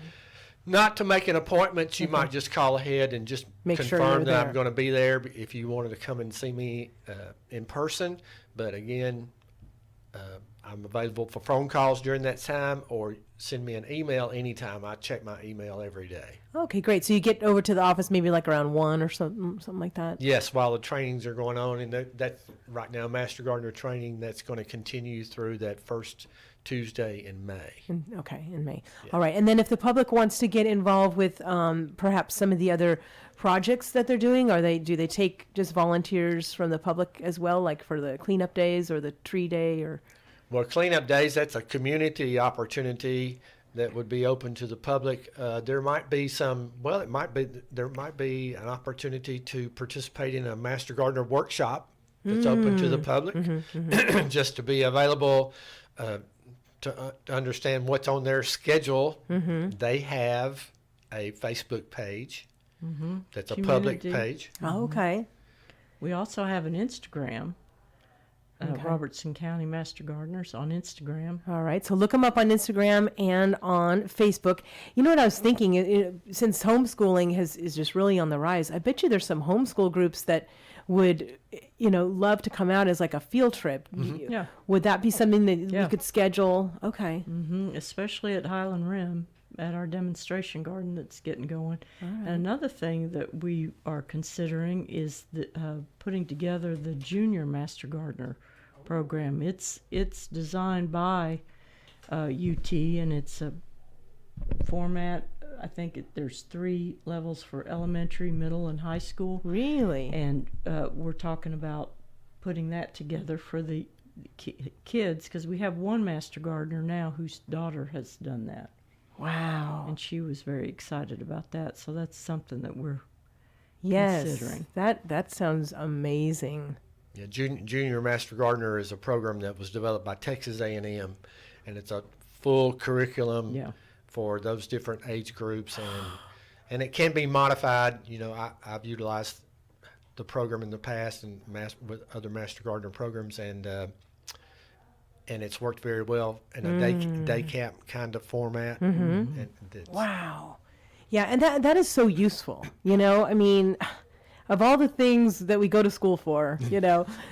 Not to make an appointment, you might just call ahead and just Make sure confirm you're that I'm there. going to be there if you wanted to come and see me in person. But again, I'm available for phone calls during that time, or send me an email anytime. I check my email every day. Okay, great. So you get over to the office maybe like around 1 or something like that? Yes, while the trainings are going on, and that right now, Master Gardener training, that's going to continue through that first Tuesday in May. In May. Yeah. All right. And then if the public wants to get involved with perhaps some of the other projects that they're doing, do they take just volunteers from the public as well, like for the cleanup days or the tree day or? Well, cleanup days, that's a community opportunity that would be open to the public. There might be there might be an opportunity to participate in a Master Gardener workshop that's open to the public, just to be available to understand what's on their schedule. They have a Facebook page that's a public page. Oh, okay. We also have an Instagram. Robertson County Master Gardeners on Instagram. All right, so look them up on Instagram and on Facebook. You know what I was thinking? Since homeschooling is just really on the rise, I bet you there's some homeschool groups that would, love to come out as like a field trip. Yeah. Would that be something that we could schedule? Okay. Especially at Highland Rim, at our demonstration garden that's getting going. And another thing that we are considering is putting together the Junior Master Gardener program. It's designed by UT, and it's a format. I think there's 3 levels for elementary, middle, and high school. Really? And we're talking about putting that together for the kids, because we have one Master Gardener now whose daughter has done that. Wow. And she was very excited about that. So that's something that we're considering. That sounds amazing. Yeah, Junior Master Gardener is a program that was developed by Texas A&M, and it's a full curriculum for those different age groups, and it can be modified. I've utilized the program in the past and with other Master Gardener programs, and it's worked very well in a day camp kind of format. Wow. Yeah, and that is so useful. I mean, of all the things that we go to school for,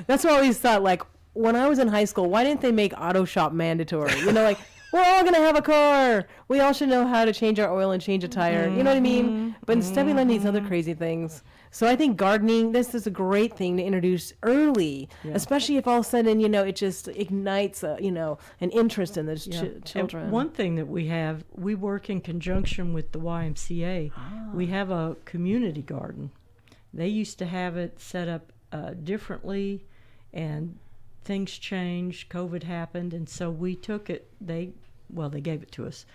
that's what I always thought, like, when I was in high school, why didn't they make auto shop mandatory? Like, we're all going to have a car. We all should know how to change our oil and change a tire. You know what I mean? But instead we learn these other crazy things. So I think gardening, this is a great thing to introduce early, especially if all of a sudden, it just ignites, an interest in those children. And one thing that we work in conjunction with the YMCA. We have a community garden. They used to have it set up differently and things changed. COVID happened, and so we took it. They gave it to us,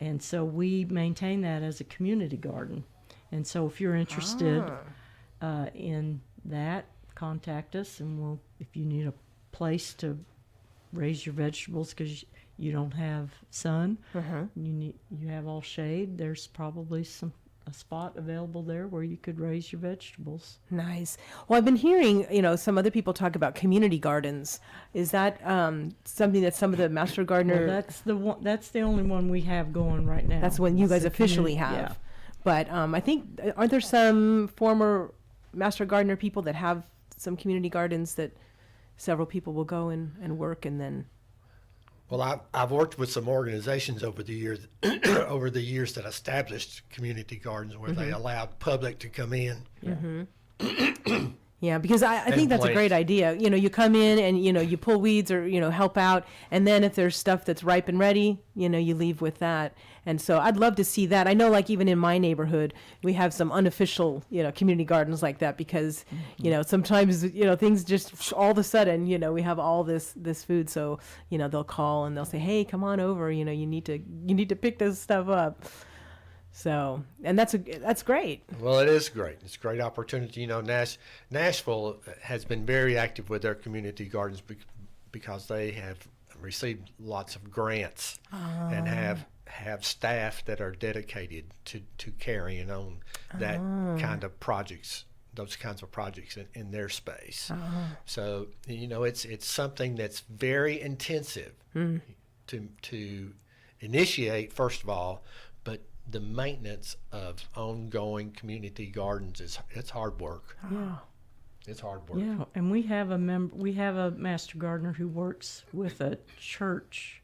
and so we maintain that as a community garden. And so if you're interested in that, contact us, and if you need a place to raise your vegetables because you don't have sun, you have all shade, there's probably a spot available there where you could raise your vegetables. Nice. Well, I've been hearing, some other people talk about community gardens. Is that something that some of the Master Gardener... Well, that's the only one we have going right now. That's when you guys officially have. Yeah. But I think, aren't there some former Master Gardener people that have some community gardens that several people will go and work and then... Well, I've worked with some organizations over the years that established community gardens where they allowed public to come in. Yeah. Yeah, because I think that's a great idea. You come in and, you pull weeds or, help out. And then if there's stuff that's ripe and ready, you leave with that. And so I'd love to see that. I know, like, even in my neighborhood, we have some unofficial, community gardens like that because, sometimes, things just all of a sudden, we have all this food. So, they'll call and they'll say, hey, come on over. You need to pick this stuff up. So, and that's great. Well, it is great. It's a great opportunity. Nashville has been very active with their community gardens because they have received lots of grants and have staff that are dedicated to carrying on that kind of projects, those kinds of projects in their space. So, it's something that's very intensive to initiate, first of all, but the maintenance of ongoing community gardens it's hard work. Yeah. It's hard work. Yeah, and we have a Master Gardener who works with a church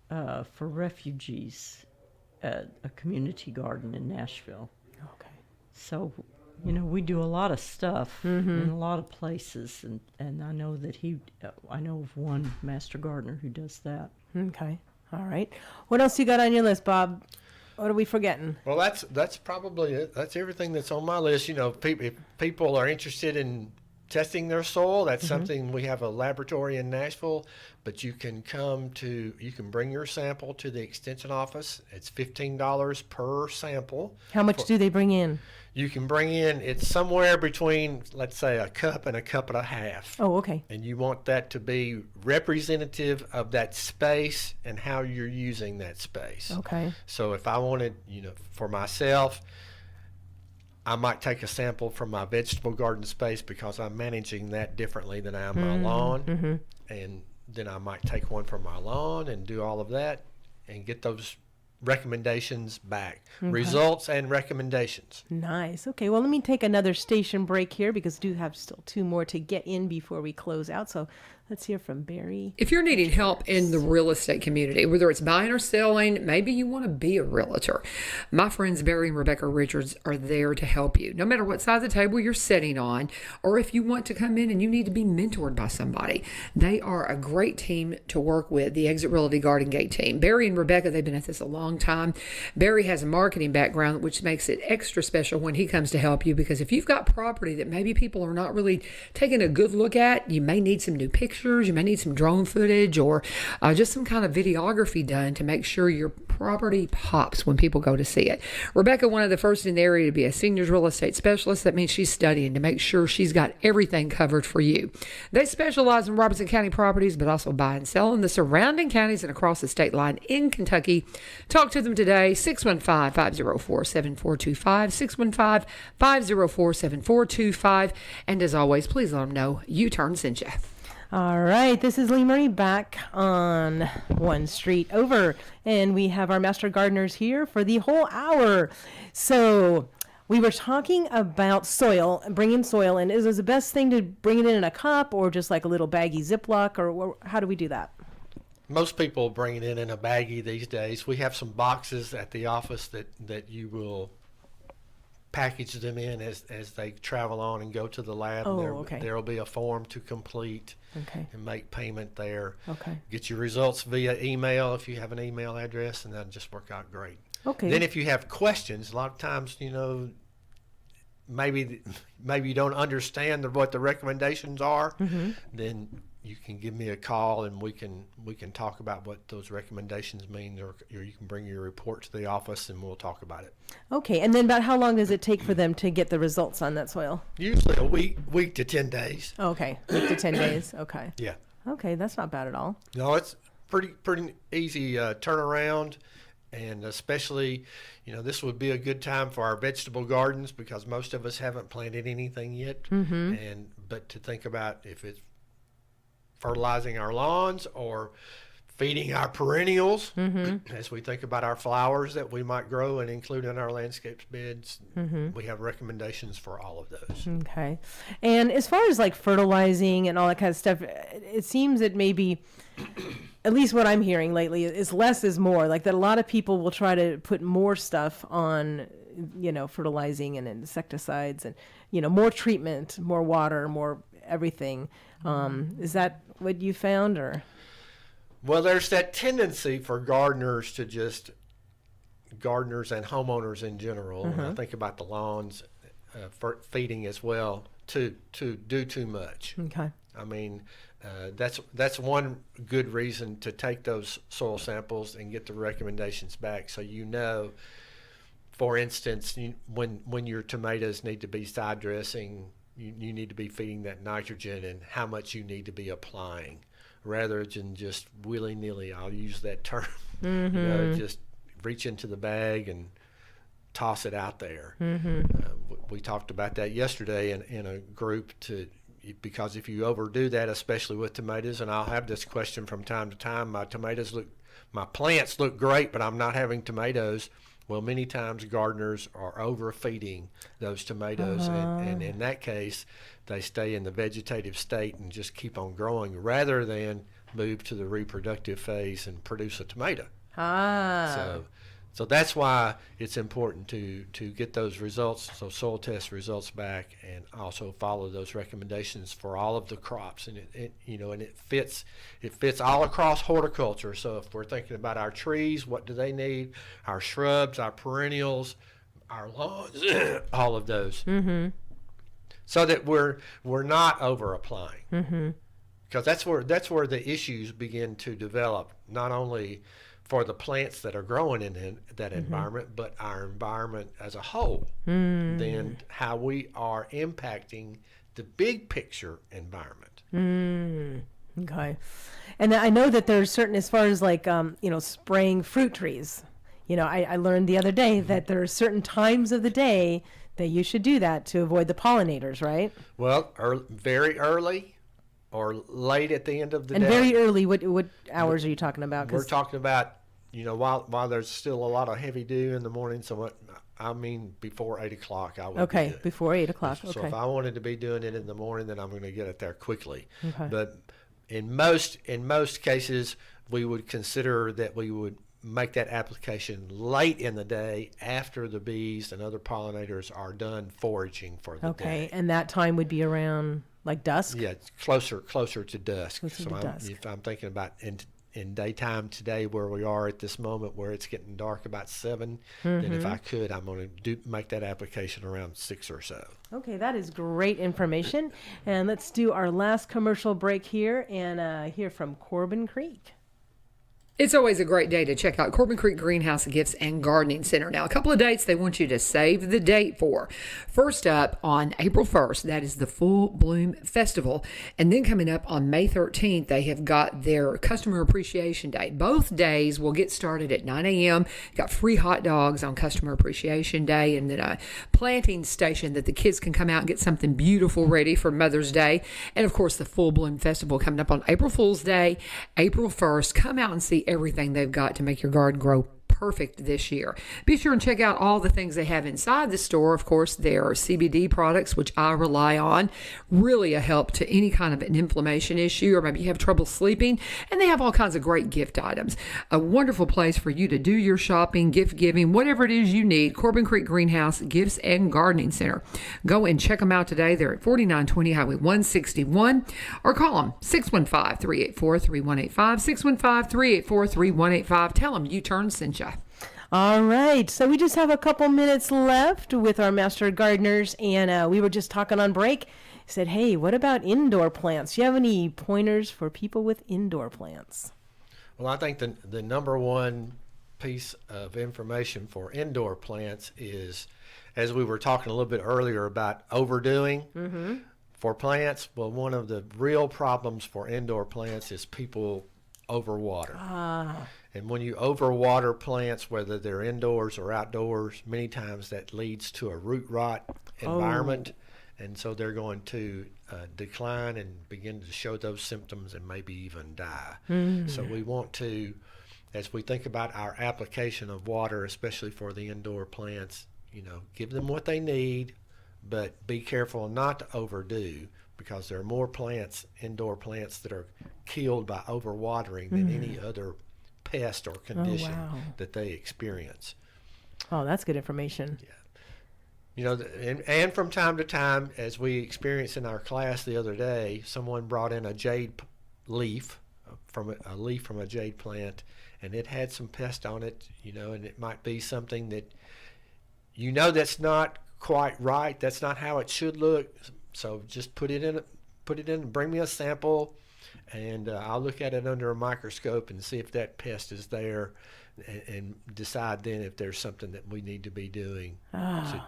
for refugees at a community garden in Nashville. Okay. So, we do a lot of stuff in a lot of places, and I know that I know of one Master Gardener who does that. Okay. All right. What else you got on your list, Bob? What are we forgetting? Well, that's probably it. That's everything that's on my list. If people are interested in testing their soil, that's something. We have a laboratory in Nashville, but you can bring your sample to the extension office. It's $15 per sample. How much do they bring in? You can bring in, it's somewhere between, let's say, a cup and a cup and a half. Oh, okay. And you want that to be representative of that space and how you're using that space. Okay. So if I wanted, for myself, I might take a sample from my vegetable garden space because I'm managing that differently than I am my lawn. And then I might take one from my lawn and do all of that and get those recommendations back. Results and recommendations. Nice. Okay, well, let me take another station break here because we do have still 2 more to get in before we close out. So let's hear from Barry. If you're needing help in the real estate community, whether it's buying or selling, maybe you want to be a realtor, my friends Barry and Rebecca Richards are there to help you. No matter what side of the table you're sitting on, or if you want to come in and you need to be mentored by somebody, they are a great team to work with, the Exit Realty Garden Gate team. Barry and Rebecca, they've been at this a long time. Barry has a marketing background, which makes it extra special when he comes to help you, because if you've got property that maybe people are not really taking a good look at, you may need some new pictures, you may need some drone footage, or just some kind of videography done to make sure your property pops when people go to see it. Rebecca, one of the first in the area to be a seniors real estate specialist. That means she's studying to make sure she's got everything covered for you. They specialize in Robertson County properties, but also buy and sell in the surrounding counties and across the state line in Kentucky. Talk to them today, 615-504-7425, 615-504-7425. And as always, please let them know U-Turn sent you. All right, this is Lee Marie back on One Street Over, and we have our Master Gardeners here for the whole hour. So we were talking about soil, bringing soil in. Is it the best thing to bring it in a cup or just like a little baggy Ziploc, or how do we do that? Most people bring it in a baggie these days. We have some boxes at the office that you will package them in as they travel on and go to the lab. Oh, okay. There will be a form to complete and make payment there. Okay. Get your results via email if you have an email address, and that'll just work out great. Okay. Then if you have questions, a lot of times, maybe you don't understand what the recommendations are, then you can give me a call and we can talk about what those recommendations mean, or you can bring your report to the office and we'll talk about it. Okay, and then about how long does it take for them to get the results on that soil? Usually a week to 10 days. Okay, week to 10 days. Okay. Yeah. Okay, that's not bad at all. No, it's pretty easy turnaround, and especially, this would be a good time for our vegetable gardens because most of us haven't planted anything yet. But to think about if it's fertilizing our lawns or feeding our perennials, as we think about our flowers that we might grow and include in our landscapes beds, we have recommendations for all of those. Okay. And as far as like fertilizing and all that kind of stuff, it seems that maybe, at least what I'm hearing lately, is less is more. Like that a lot of people will try to put more stuff on, fertilizing and insecticides and, more treatment, more water, more everything. Is that what you found, or? Well, there's that tendency for gardeners and homeowners in general, and I think about the lawns, for feeding as well, to do too much. Okay. I mean, that's one good reason to take those soil samples and get the recommendations back, so for instance, when your tomatoes need to be side dressing, you need to be feeding that nitrogen and how much you need to be applying, rather than just willy-nilly, I'll use that term, just reach into the bag and toss it out there. We talked about that yesterday in a group, because if you overdo that, especially with tomatoes, and I'll have this question from time to time, my plants look great, but I'm not having tomatoes. Well, many times gardeners are overfeeding those tomatoes, and in that case, they stay in the vegetative state and just keep on growing rather than move to the reproductive phase and produce a tomato. So that's why it's important to get those results, so soil test results back, and also follow those recommendations for all of the crops. And it fits all across horticulture. So if we're thinking about our trees, what do they need? Our shrubs, our perennials, our lawns, all of those. So that we're not over applying. Because that's where the issues begin to develop, not only for the plants that are growing in that environment, but our environment as a whole. Then how we are impacting the big picture environment. Okay. And I know that there's certain, as far as like, spraying fruit trees, I learned the other day that there are certain times of the day that you should do that to avoid the pollinators, right? Well, very early or late at the end of the day. And very early, what hours are you talking about? We're talking about, while there's still a lot of heavy dew in the morning, before 8 o'clock I would do it. Before 8 o'clock, So if I wanted to be doing it in the morning, then I'm going to get it there quickly. Okay. But in most cases, we would consider that we would make that application late in the day after the bees and other pollinators are done foraging for the day. Okay, and that time would be around like dusk? Yeah, closer to dusk. Dusk. If I'm thinking about in daytime today, where we are at this moment, where it's getting dark about 7, then if I could, I'm going to make that application around 6 or so. Okay, that is great information. And let's do our last commercial break here and hear from Corbin Creek. It's always a great day to check out Corbin Creek Greenhouse Gifts and Gardening Center. Now, a couple of dates they want you to save the date for. First up, on April 1st, that is the Full Bloom Festival. And then coming up on May 13th, they have got their Customer Appreciation Day. Both days will get started at 9 a.m. Got free hot dogs on Customer Appreciation Day, and then a planting station that the kids can come out and get something beautiful ready for Mother's Day. And, of course, the Full Bloom Festival coming up on April Fool's Day, April 1st. Come out and see everything they've got to make your garden grow perfect this year. Be sure and check out all the things they have inside the store. Of course, there are CBD products, which I rely on. Really a help to any kind of an inflammation issue, or maybe you have trouble sleeping. And they have all kinds of great gift items. A wonderful place for you to do your shopping, gift giving, whatever it is you need. Corbin Creek Greenhouse Gifts and Gardening Center. Go and check them out today. They're at 4920 Highway 161, or call them 615-384-3185, 615-384-3185. Tell them U-Turn sent you. All right, so we just have a couple minutes left with our master gardeners, and we were just talking on break. Said, hey, what about indoor plants? Do you have any pointers for people with indoor plants? Well, I think the number one piece of information for indoor plants is, as we were talking a little bit earlier about overdoing for plants. Well, one of the real problems for indoor plants is people overwater. And when you overwater plants, whether they're indoors or outdoors, many times that leads to a root rot environment. And so they're going to decline and begin to show those symptoms and maybe even die. So we want to, as we think about our application of water, especially for the indoor plants, give them what they need, but be careful not to overdo, because there are more plants, indoor plants, that are killed by overwatering than any other pest or condition that they experience. Oh, that's good information. Yeah. And from time to time, as we experienced in our class the other day, someone brought in a jade leaf from a jade plant, and it had some pest on it, and it might be something that that's not quite right. That's not how it should look. So just put it in, bring me a sample, and I'll look at it under a microscope and see if that pest is there, and decide then if there's something that we need to be doing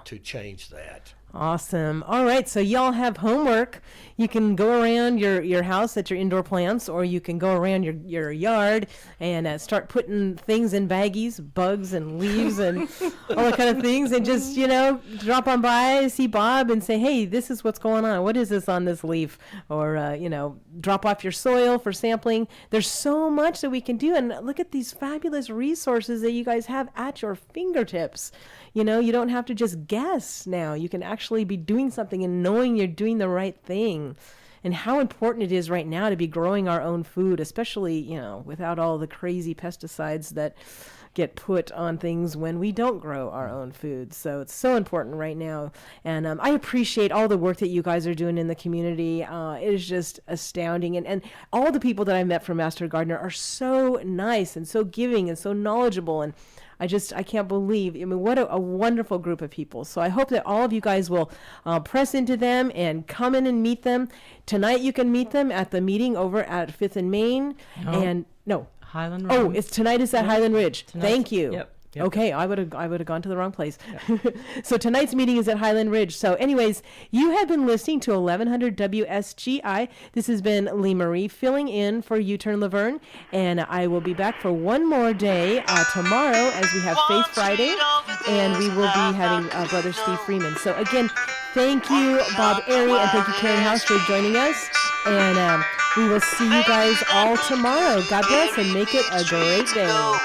to change that. Awesome. All right, so y'all have homework. You can go around your house at your indoor plants, or you can go around your yard and start putting things in baggies, bugs and leaves and all that kind of things, and just, drop on by, see Bob, and say, hey, this is what's going on. What is this on this leaf? Or, drop off your soil for sampling. There's so much that we can do, and look at these fabulous resources that you guys have at your fingertips. You don't have to just guess now. You can actually be doing something and knowing you're doing the right thing. And how important it is right now to be growing our own food, especially, without all the crazy pesticides that get put on things when we don't grow our own food. So it's so important right now. And I appreciate all the work that you guys are doing in the community. It is just astounding. And all the people that I met from Master Gardener are so nice and so giving and so knowledgeable. And I can't believe, what a wonderful group of people. So I hope that all of you guys will press into them and come in and meet them. Tonight you can meet them at the meeting over at 5th and Main. Highland Ridge. Tonight is at Highland Ridge. Thank you. Yep. Okay, I would have gone to the wrong place. Yep. So tonight's meeting is at Highland Ridge. So anyways, you have been listening to 1100 WSGI. This has been Lee Marie filling in for U-Turn Laverne, and I will be back for one more day tomorrow as we have Faith Friday, and we will be having Brother Steve Freeman. So again, thank you, Bob Airy, and thank you, Karen House, for joining us. And we will see you guys all tomorrow. God bless and make it a great day.